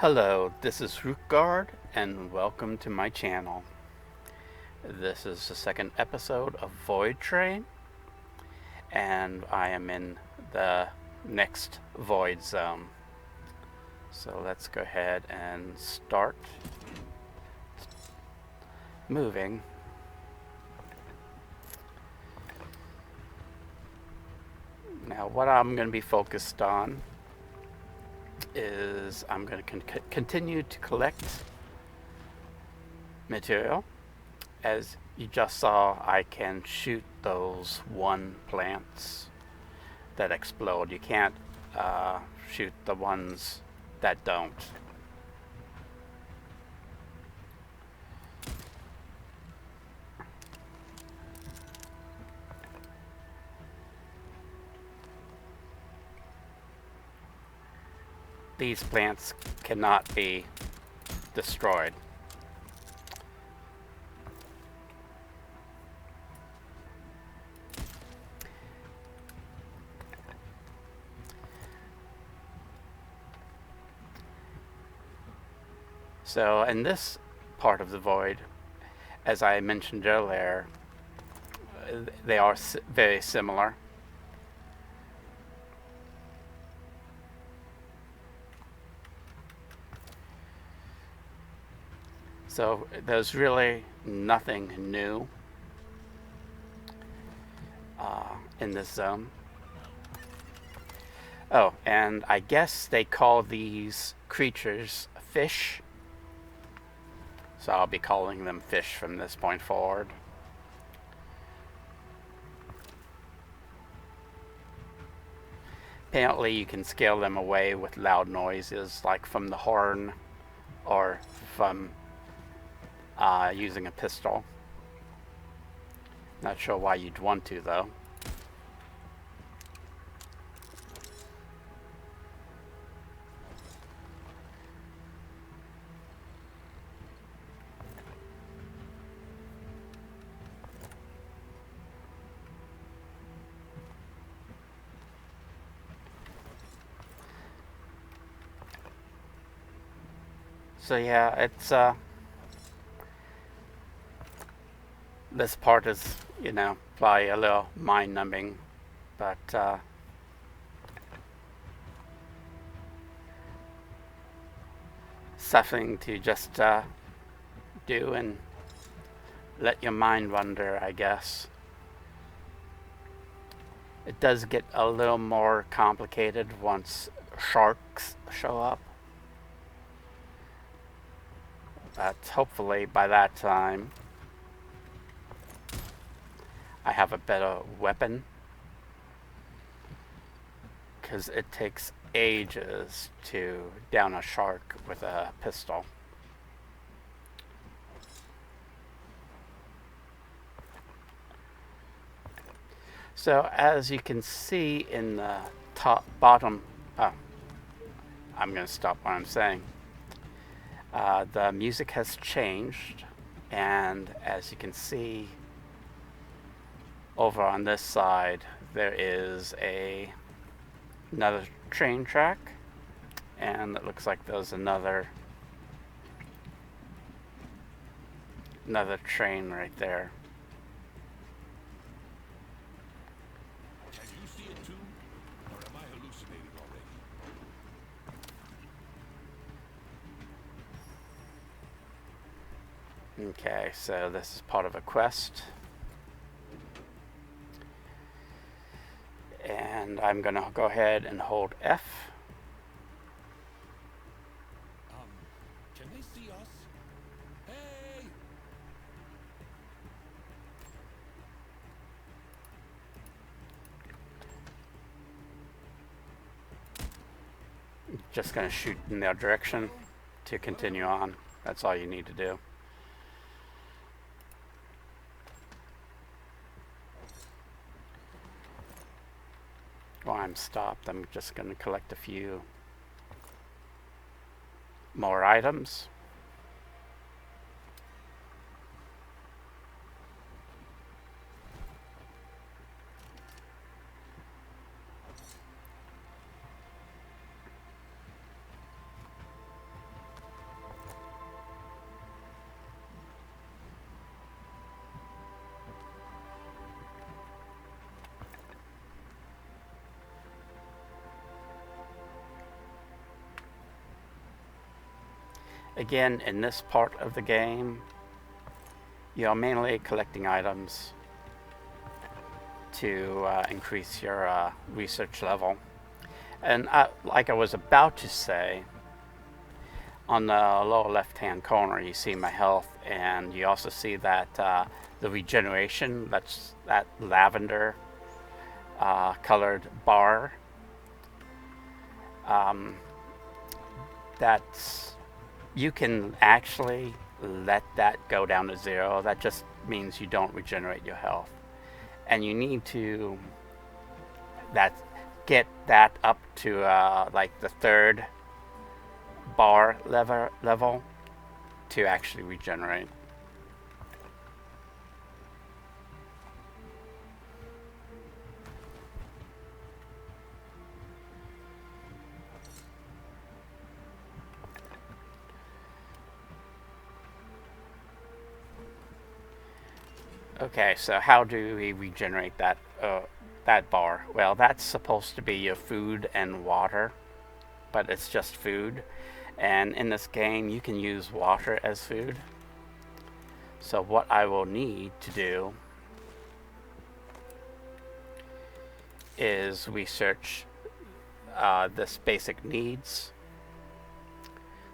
Hello, this is Rootguard, and welcome to my channel. This is the second episode of VoidTrain, and I am in the next void zone. So let's go ahead and start moving. Now, what I'm going to be focused on is I'm going to continue to collect material. As you just saw, I can shoot those one plants that explode. You can't shoot the ones that don't. These plants cannot be destroyed. So in this part of the void, as I mentioned earlier, they are very similar. So there's really nothing new in this zone. Oh, and I guess they call these creatures fish. So I'll be calling them fish from this point forward. Apparently you can scale them away with loud noises, like from the horn or from using a pistol. Not sure why you'd want to, though. So yeah, it's this part is, probably a little mind-numbing, but something to just do and let your mind wander, I guess. It does get a little more complicated once sharks show up. But hopefully by that time I have a better weapon, because it takes ages to down a shark with a pistol. So as you can see in the bottom, I'm going to stop what I'm saying. The music has changed, and as you can see over on this side, there is another train track, and it looks like there's another train right there. Can you see it too, or am I hallucinating already? Okay, so this is part of a quest. And I'm going to go ahead and hold F. Can they see us? Hey! Just going to shoot in their direction to continue on. That's all you need to do. While I'm stopped, I'm just going to collect a few more items. Again, in this part of the game, you're mainly collecting items to increase your research level. And like I was about to say, on the lower left-hand corner, you see my health, and you also see that the regeneration, that's that lavender colored bar. That's you can actually let that go down to 0. That just means you don't regenerate your health, and you need to get that up to like the 3rd bar level to actually regenerate. Okay, so how do we regenerate that bar? Well, that's supposed to be your food and water, but it's just food. And in this game, you can use water as food. So what I will need to do is research this basic needs.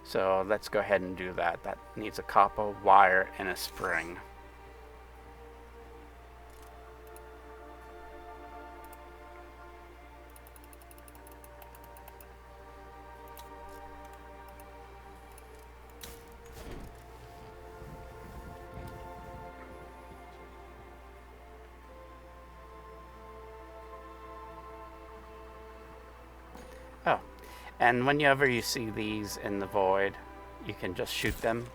So let's go ahead and do that. That needs a copper wire and a spring. Oh, and whenever you see these in the void, you can just shoot them,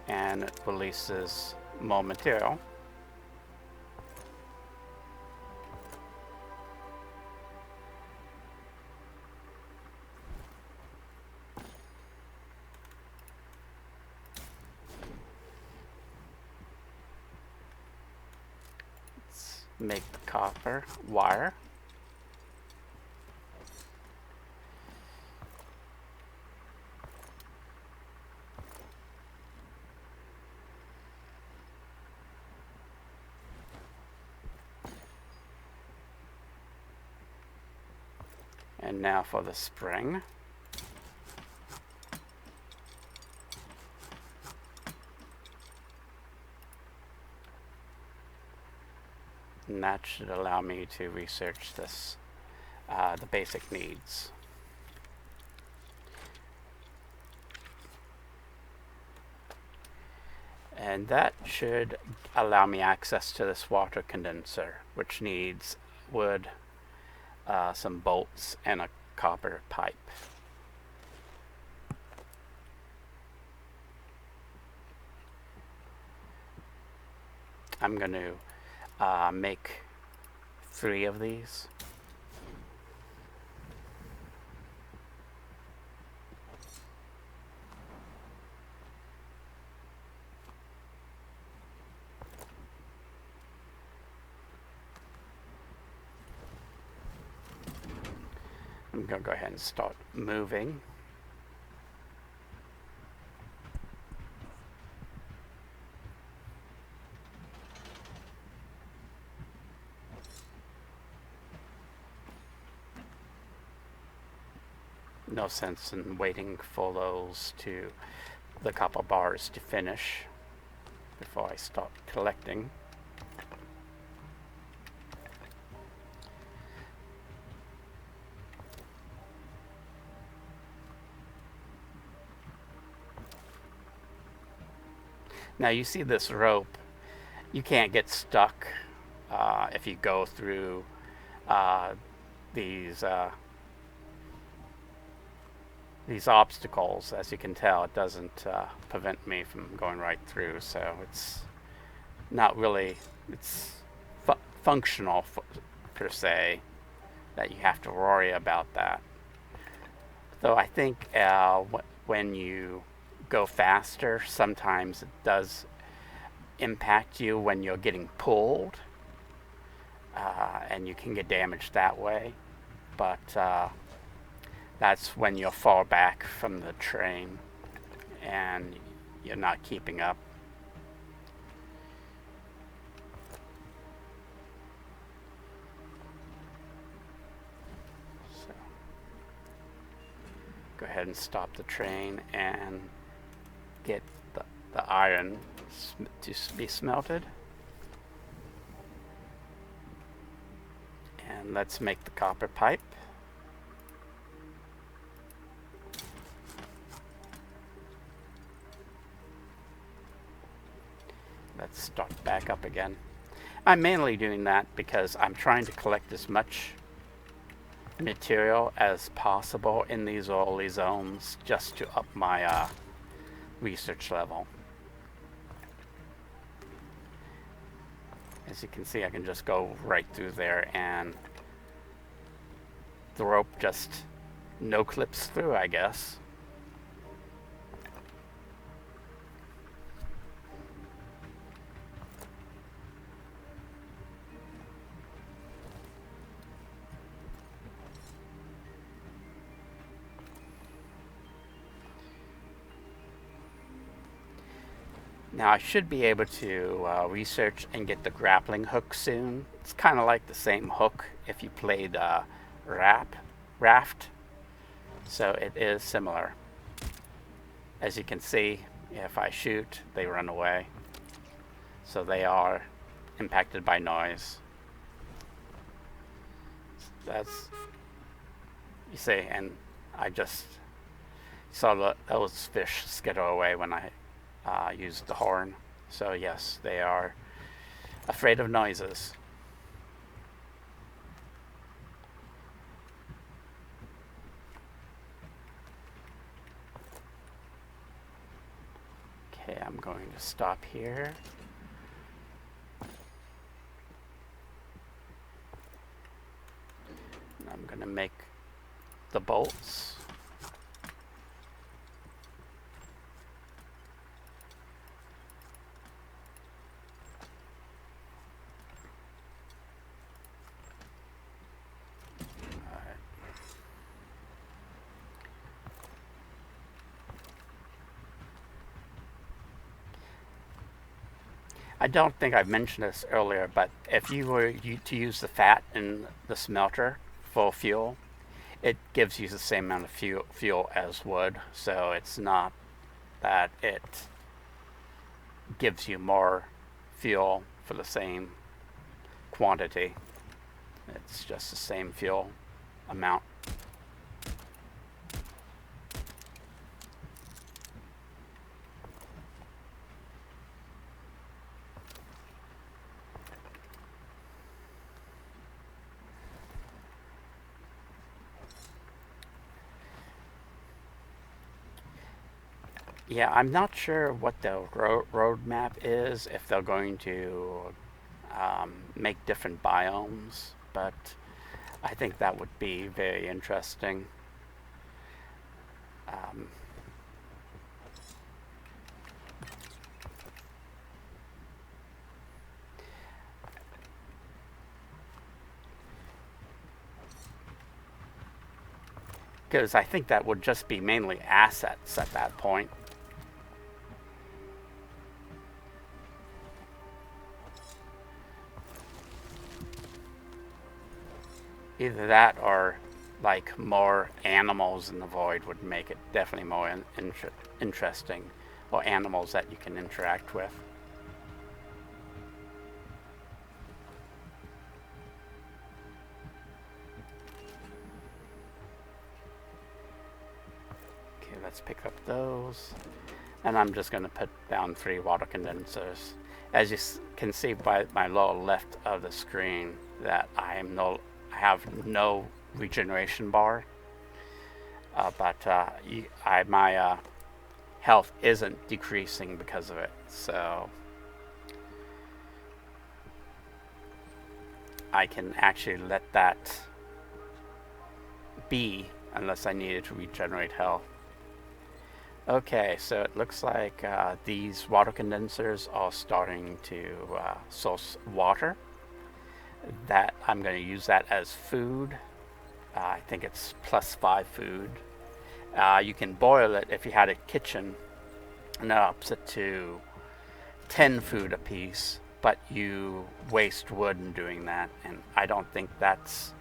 and it releases more material. Let's make the copper wire. And now for the spring. And that should allow me to research this, the basic needs. And that should allow me access to this water condenser, which needs wood, some bolts, and a copper pipe. I'm going to make 3 of these. I'm going to go ahead and start moving. No sense in waiting for the copper bars to finish before I start collecting. Now you see this rope. You can't get stuck if you go through these obstacles. As you can tell, it doesn't prevent me from going right through. So it's not really functional per se that you have to worry about that. Though I think when you go faster, sometimes it does impact you when you're getting pulled, and you can get damaged that way. But that's when you'll fall back from the train and you're not keeping up. So go ahead and stop the train and get the iron to be smelted. And let's make the copper pipe. Let's start back up again. I'm mainly doing that because I'm trying to collect as much material as possible in these early zones just to up my research level. As you can see, I can just go right through there and the rope just no clips through, I guess. Now I should be able to research and get the grappling hook soon. It's kind of like the same hook if you played Raft, so it is similar. As you can see, if I shoot, they run away. So they are impacted by noise. That's, you see, and I just saw those fish skitter away when I used the horn. So yes, they are afraid of noises. Okay, I'm going to stop here. And I'm going to make the bolts. I don't think I've mentioned this earlier, but if you were to use the fat in the smelter for fuel, it gives you the same amount of fuel as wood. So it's not that it gives you more fuel for the same quantity. It's just the same fuel amount. Yeah, I'm not sure what the roadmap is, if they're going to make different biomes, but I think that would be very interesting. Because I think that would just be mainly assets at that point. Either that or like more animals in the void would make it definitely more interesting, or animals that you can interact with. Okay, let's pick up those, and I'm just going to put down 3 water condensers. As you can see by my lower left of the screen, that I have no regeneration bar, but my health isn't decreasing because of it, so I can actually let that be unless I needed to regenerate health. Okay, so it looks like these water condensers are starting to source water. That I'm going to use that as food I think it's +5 food. You can boil it if you had a kitchen, and that ups it to 10 food apiece, but you waste wood in doing that, and I don't think that's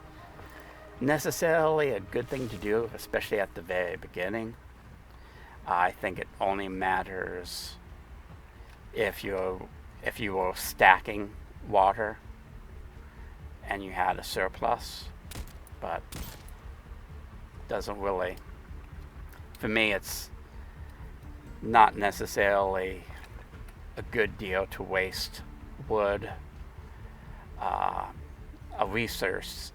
necessarily a good thing to do, especially at the very beginning. I think it only matters if you were stacking water and you had a surplus, but doesn't really, for me, it's not necessarily a good deal to waste wood, a resource,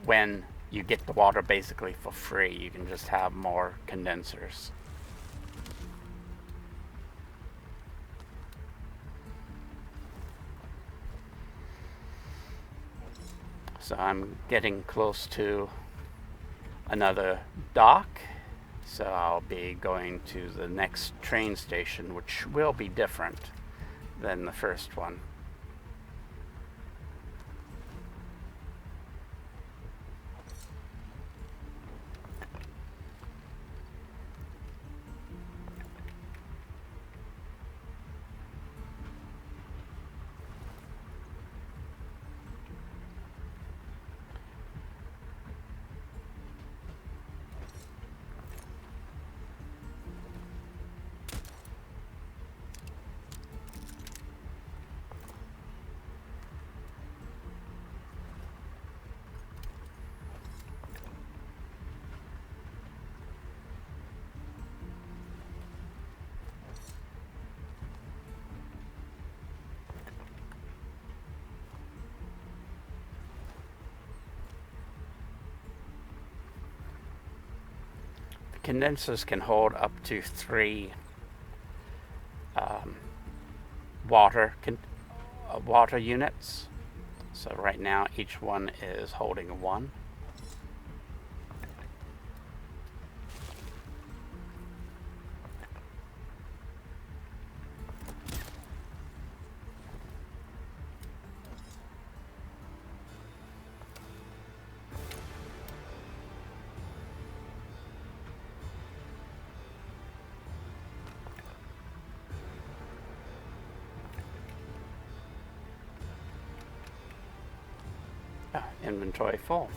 when you get the water basically for free. You can just have more condensers. So I'm getting close to another dock, so I'll be going to the next train station, which will be different than the first one. Condensers can hold up to 3 water units. So right now each one is holding 1. Inventory full.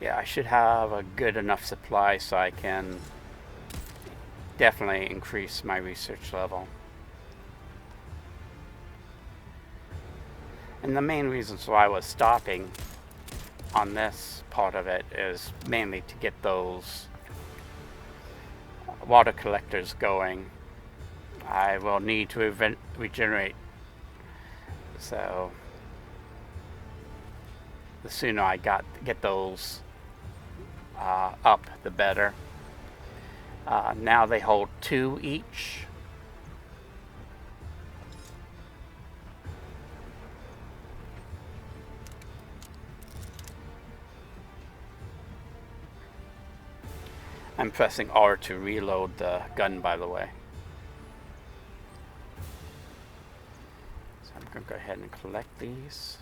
Yeah, I should have a good enough supply so I can definitely increase my research level. And the main reasons why I was stopping on this part of it is mainly to get those water collectors going. I will need to regenerate, so the sooner I get those up, the better. Now they hold 2 each. I'm pressing R to reload the gun, by the way. So I'm going to go ahead and collect these.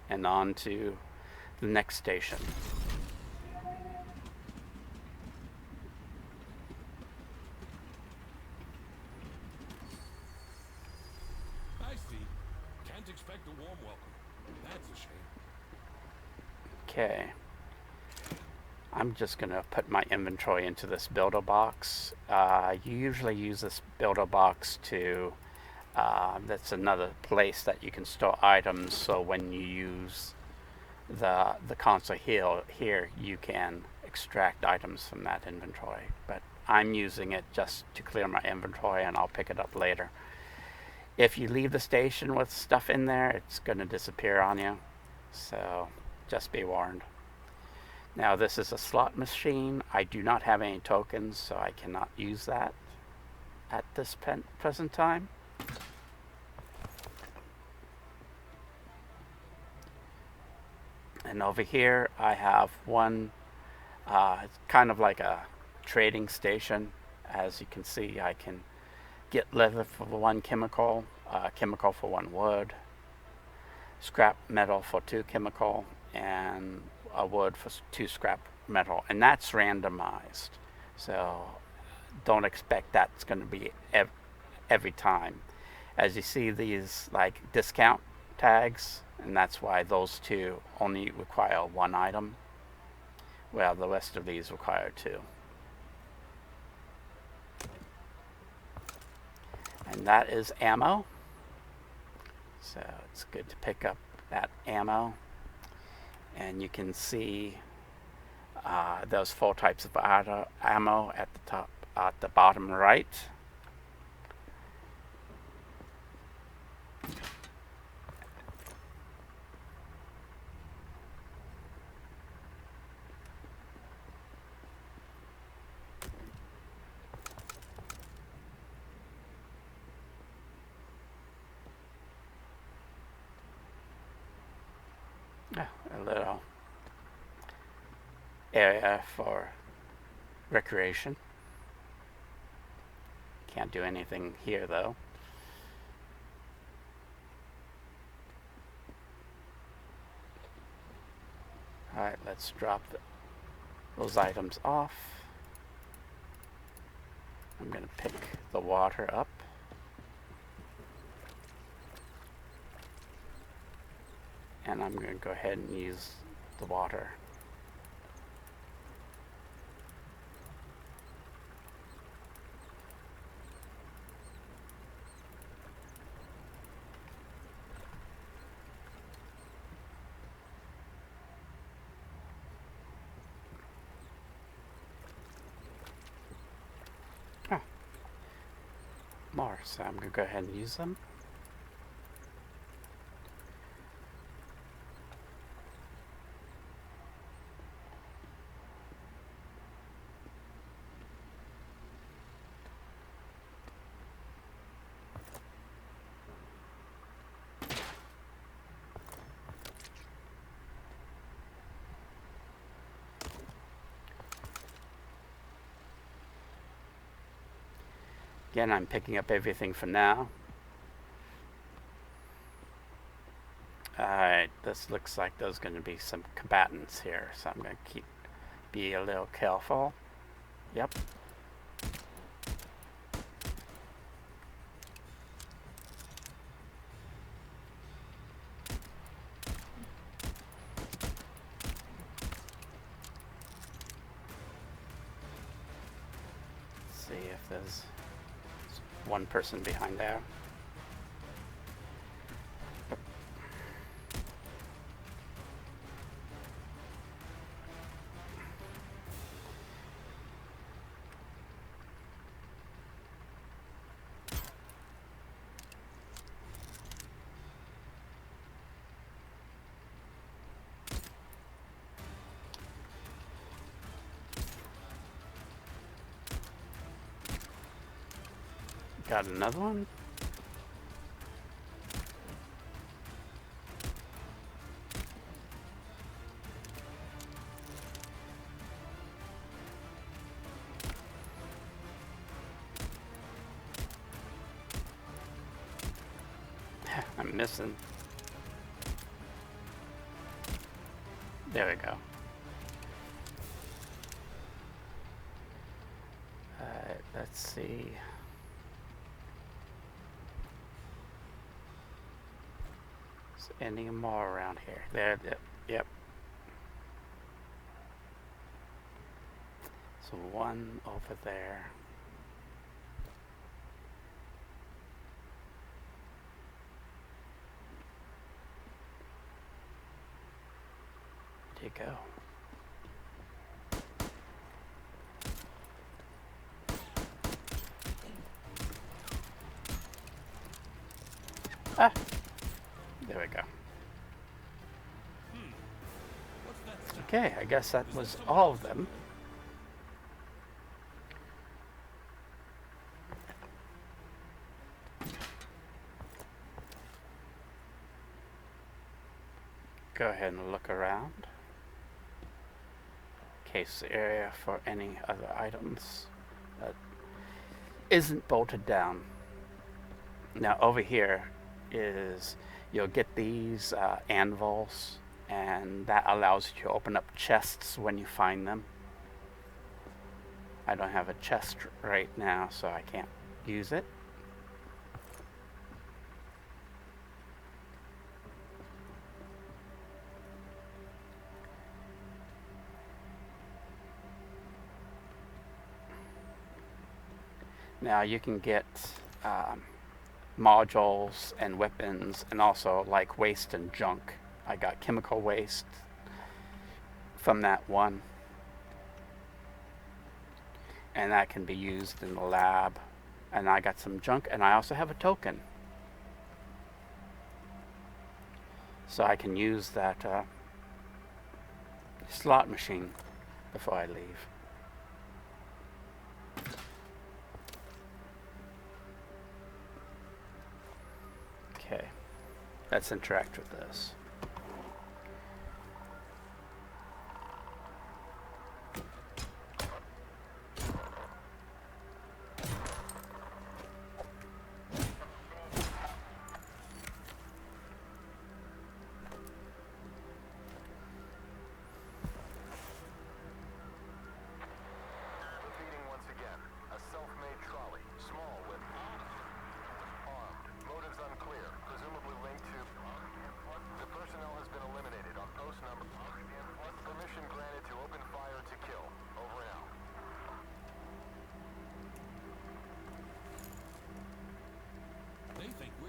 And on to the next station. I see. Can't expect a warm welcome. That's a shame. Okay. I'm just going to put my inventory into this builder box. You usually use this builder box to that's another place that you can store items, so when you use the console here, you can extract items from that inventory, but I'm using it just to clear my inventory, and I'll pick it up later. If you leave the station with stuff in there, it's going to disappear on you, so just be warned. Now this is a slot machine. I do not have any tokens, so I cannot use that at this present time. And over here I have one, kind of like a trading station. As you can see, I can get leather for one chemical, chemical for one wood, scrap metal for 2 chemical, and a wood for 2 scrap metal, and that's randomized, so don't expect that's going to be every time. As you see, these like discount tags, and that's why those 2 only require 1 item, well, the rest of these require 2. And that is ammo, so it's good to pick up that ammo. And you can see those 4 types of ammo at the top, at the bottom right. A little area for recreation. Can't do anything here though. Alright, let's drop those items off. I'm going to pick the water up. And I'm going to go ahead and use the water. Oh, more, so I'm going to go ahead and use them. Again, I'm picking up everything for now. Alright, this looks like there's going to be some combatants here, so I'm going to be a little careful. Yep. Let's see if there's one person behind there. Got another one. I'm missing. There we go. Let's see. Is any more around here? There, yep. So one over there. go. Ah, there we go. Okay, I guess that was all of them. Go ahead and look around. Case the area for any other items that isn't bolted down. Now over here is, you'll get these anvils, and that allows you to open up chests when you find them. I don't have a chest right now, so I can't use it. Now you can get modules and weapons, and also like waste and junk. I got chemical waste from that one, and that can be used in the lab. And I got some junk, and I also have a token, so I can use that slot machine before I leave. Okay, let's interact with this.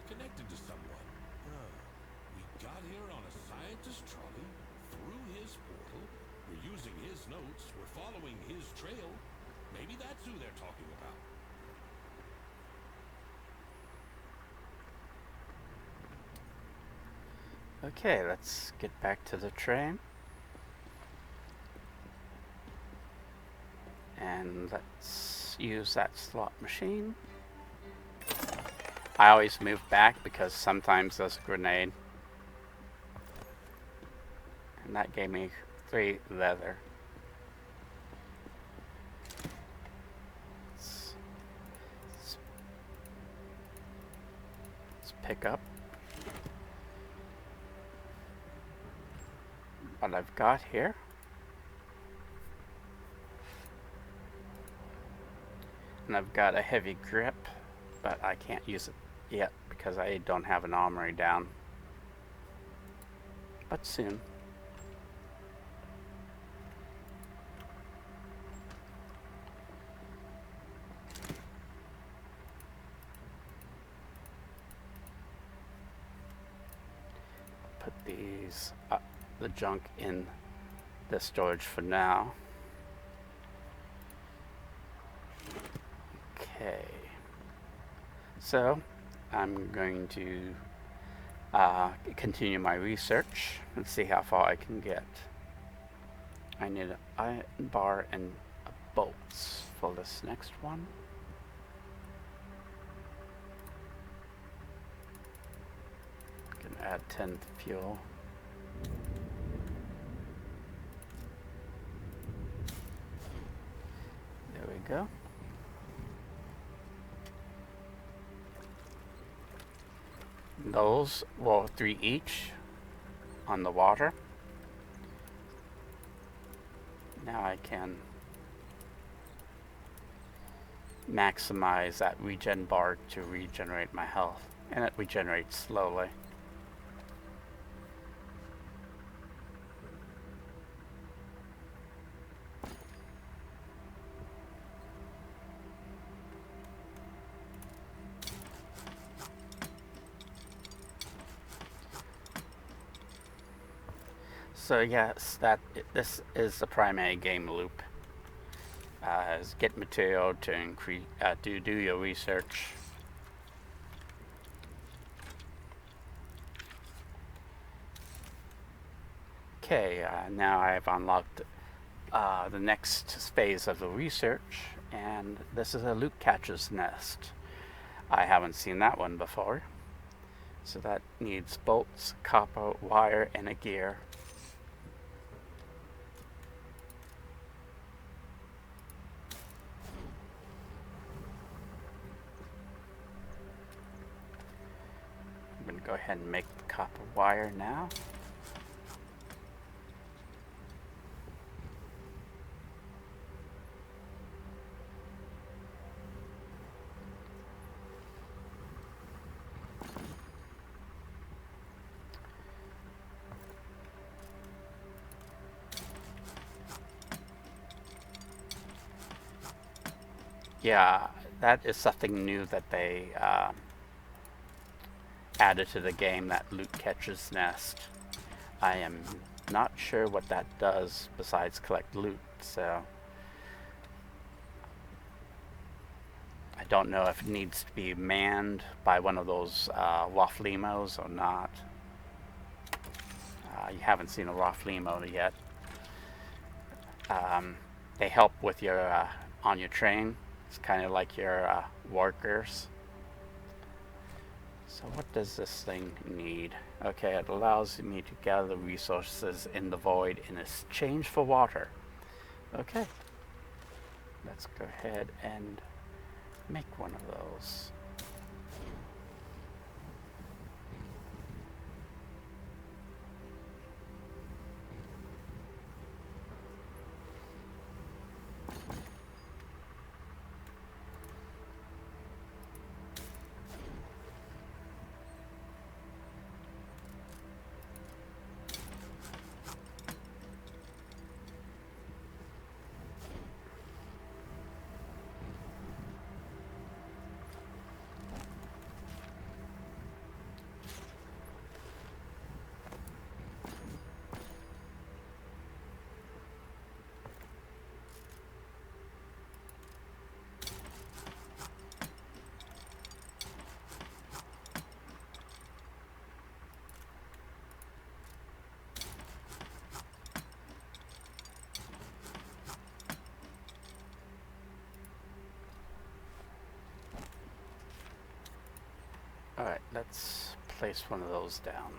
Connected to someone. We got here on a scientist trolley, through his portal. We're using his notes. We're following his trail. Maybe that's who they're talking about. Okay, let's get back to the train. And let's use that slot machine. I always move back because sometimes there's a grenade. And that gave me 3 leather. Let's pick up what I've got here. And I've got a heavy grip, but I can't use it yet because I don't have an armory down. But soon. Put these the junk in the storage for now. Okay. So I'm going to continue my research and see how far I can get. I need an iron bar and bolts for this next one. Can add 10 fuel. There we go. Those, well, 3 each on the water. Now I can maximize that regen bar to regenerate my health, and it regenerates slowly. So yes, this is the primary game loop. Is get material to increase to do your research. Okay, now I've unlocked the next phase of the research, and this is a loot catcher's nest. I haven't seen that one before. So that needs bolts, copper, wire, and a gear. I'm going to go ahead and make the copper wire now. Yeah, that is something new that they added to the game, that loot catcher's nest. I am not sure what that does besides collect loot, so I don't know if it needs to be manned by one of those Waflimos or not. You haven't seen a Waflimo yet. They help with your on your train. It's kind of like your workers. So what does this thing need? Okay, it allows me to gather resources in the void in exchange for water. Okay, let's go ahead and make one of those. Alright, let's place one of those down.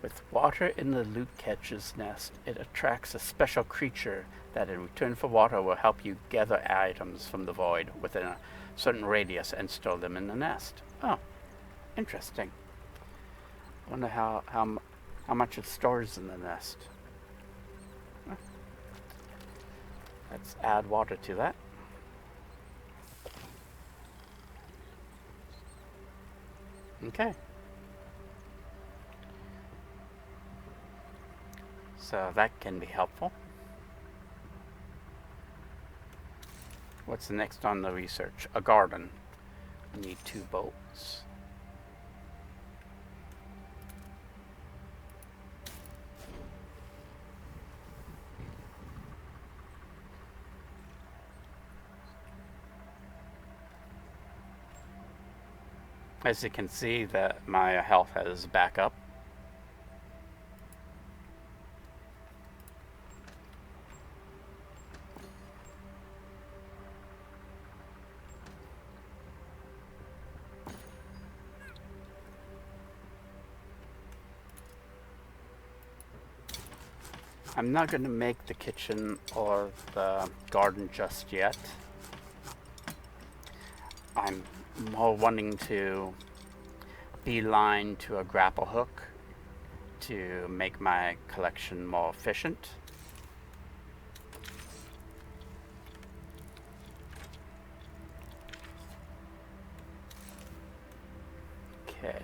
With water in the loot catcher's nest, it attracts a special creature that in return for water will help you gather items from the void within a certain radius and store them in the nest. Oh, interesting. I wonder how much it stores in the nest. Let's add water to that. Okay. So that can be helpful. What's the next on the research? A garden. We need 2 bolts. As you can see, that my health has back up. I'm not going to make the kitchen or the garden just yet. I'm more wanting to beeline to a grapple hook to make my collection more efficient. Okay,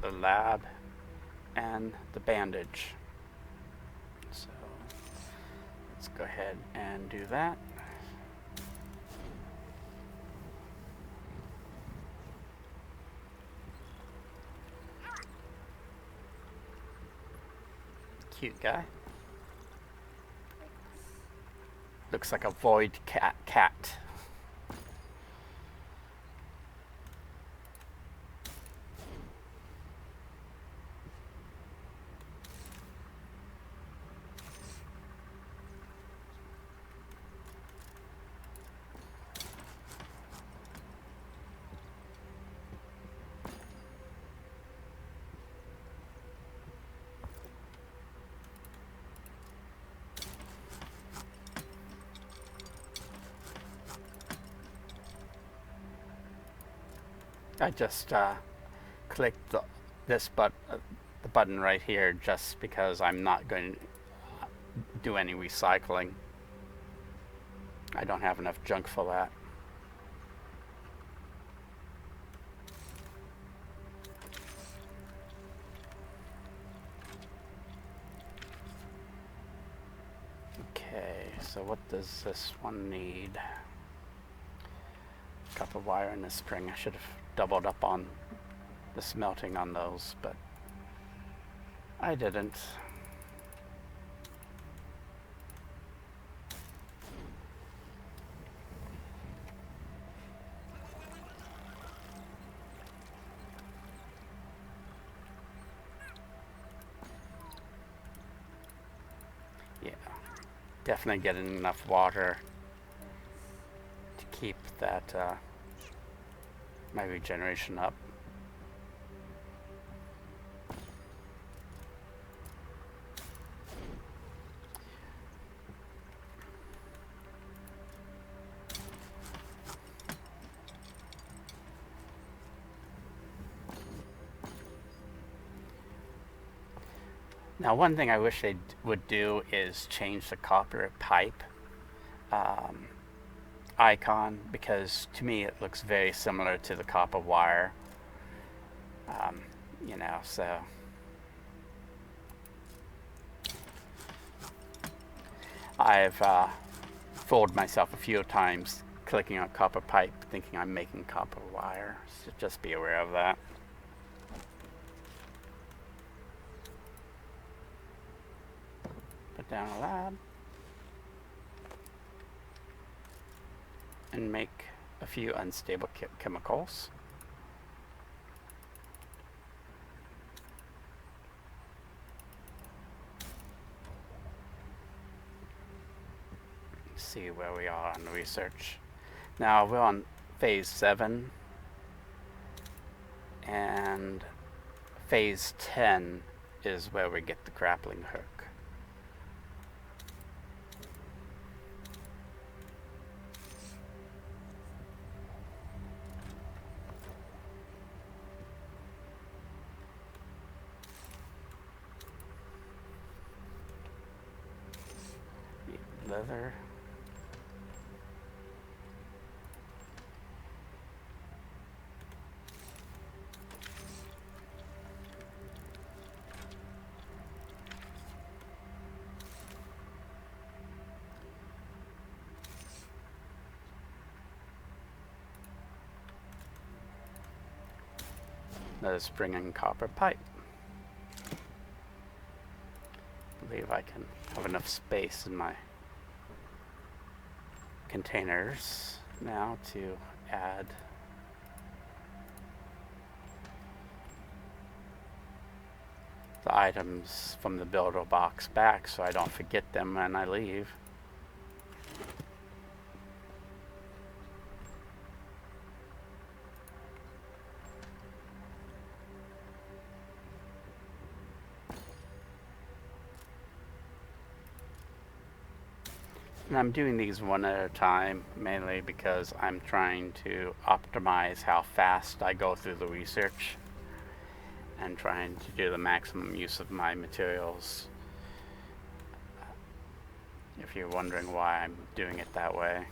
the lab and the bandage. So let's go ahead and do that. cute guy. Looks like a void cat. I just clicked the button right here just because I'm not going to do any recycling. I don't have enough junk for that. Okay, so what does this one need? Copper wire and a spring. I should have doubled up on the smelting on those, but I didn't. Yeah, definitely getting enough water to keep that my regeneration up. Now, one thing I wish they would do is change the copper pipe icon, because to me it looks very similar to the copper wire. You know, so I've fooled myself a few times clicking on copper pipe thinking I'm making copper wire, so just be aware of that. Put down a lab and make a few unstable chemicals. See where we are on the research. Now we're on phase 7, and phase 10 is where we get the grappling hook. Leather. Another spring and copper pipe. I believe I can have enough space in my containers now to add the items from the builder box back so I don't forget them when I leave. And I'm doing these one at a time, mainly because I'm trying to optimize how fast I go through the research and trying to do the maximum use of my materials. If you're wondering why I'm doing it that way.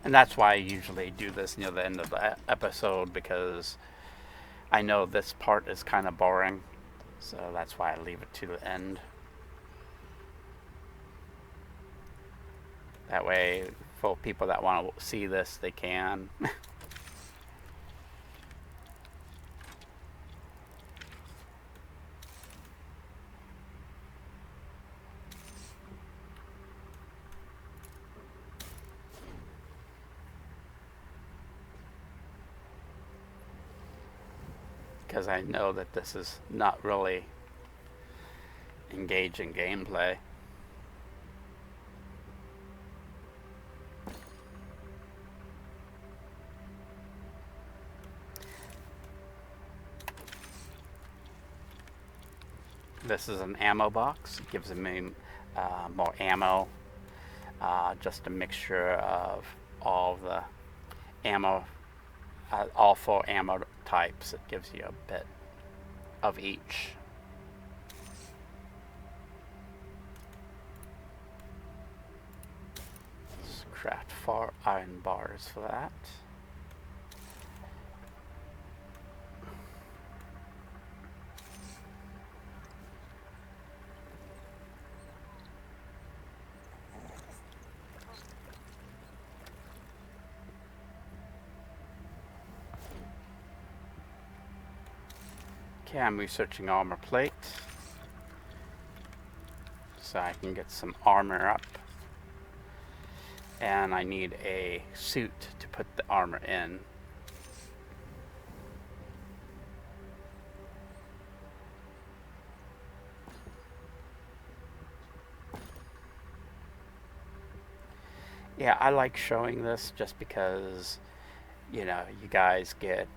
And that's why I usually do this near the end of the episode, because I know this part is kind of boring, so that's why I leave it to the end. That way, for people that want to see this, they can. Because I know that this is not really engaging gameplay. This is an ammo box. It gives me more ammo. Just a mixture of all the ammo, all 4 ammo types. It gives you a bit of each. Let's craft 4 iron bars for that. Okay, I'm researching armor plate so I can get some armor up. And I need a suit to put the armor in. Yeah, I like showing this just because, you know, you guys get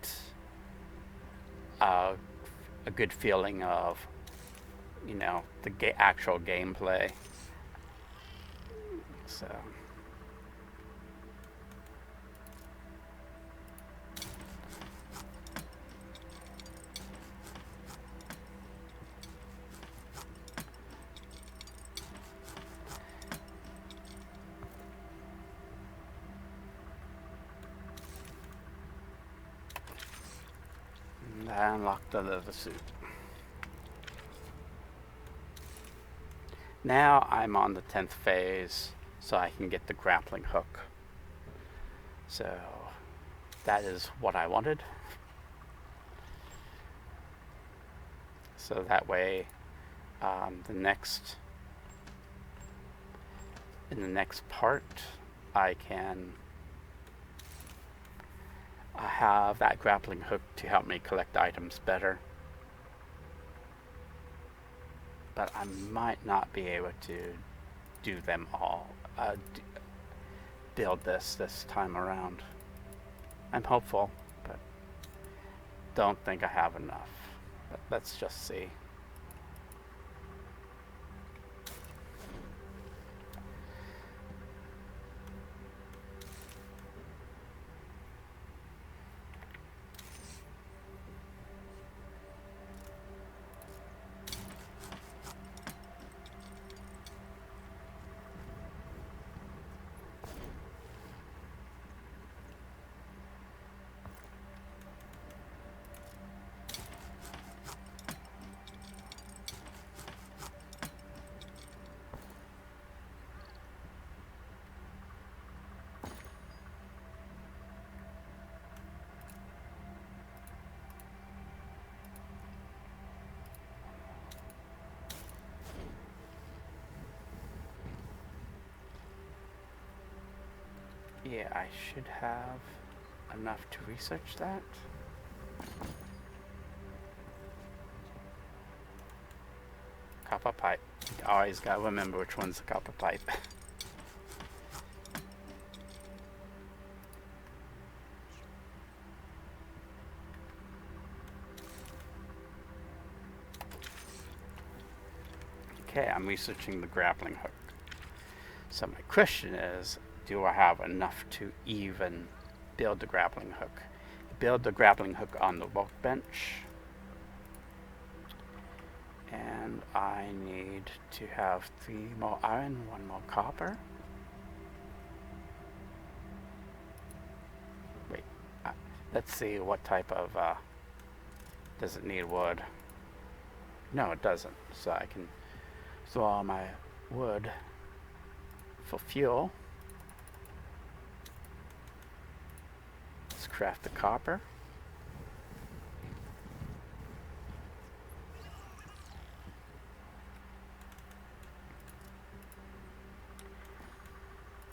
a good feeling of, you know, the actual gameplay. So I unlocked the leather suit. Now I'm on the 10th phase, so I can get the grappling hook. So that is what I wanted. So that way, in the next part, I can have that grappling hook to help me collect items better. But I might not be able to do them all, build this time around. I'm hopeful, but don't think I have enough. But let's just see. Yeah, I should have enough to research that. Copper pipe. You always gotta remember which one's the copper pipe. Okay, I'm researching the grappling hook. So my question is, do I have enough to even build the grappling hook? Build the grappling hook on the workbench. And I need to have 3 more iron, 1 more copper. Wait, let's see what type of, does it need wood? No, it doesn't. So I can store all my wood for fuel. craft the copper.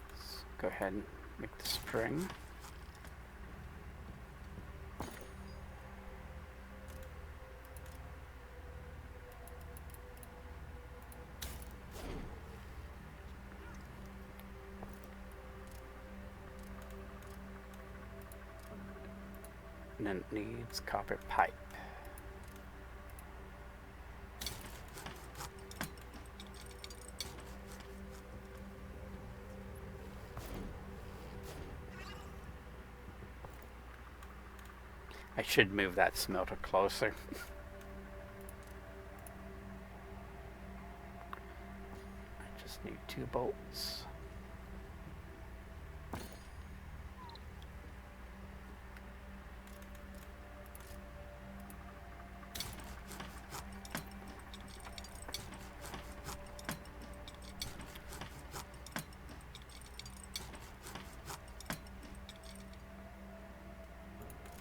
Let's go ahead and make the spring. And then it needs copper pipe. I should move that smelter closer. I just need 2 bolts.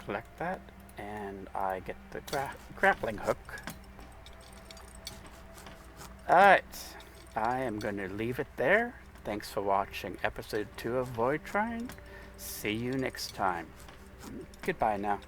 Collect that, and I get the grappling hook. Alright, I am going to leave it there. Thanks for watching episode 2 of VoidTrain. See you next time. Goodbye now.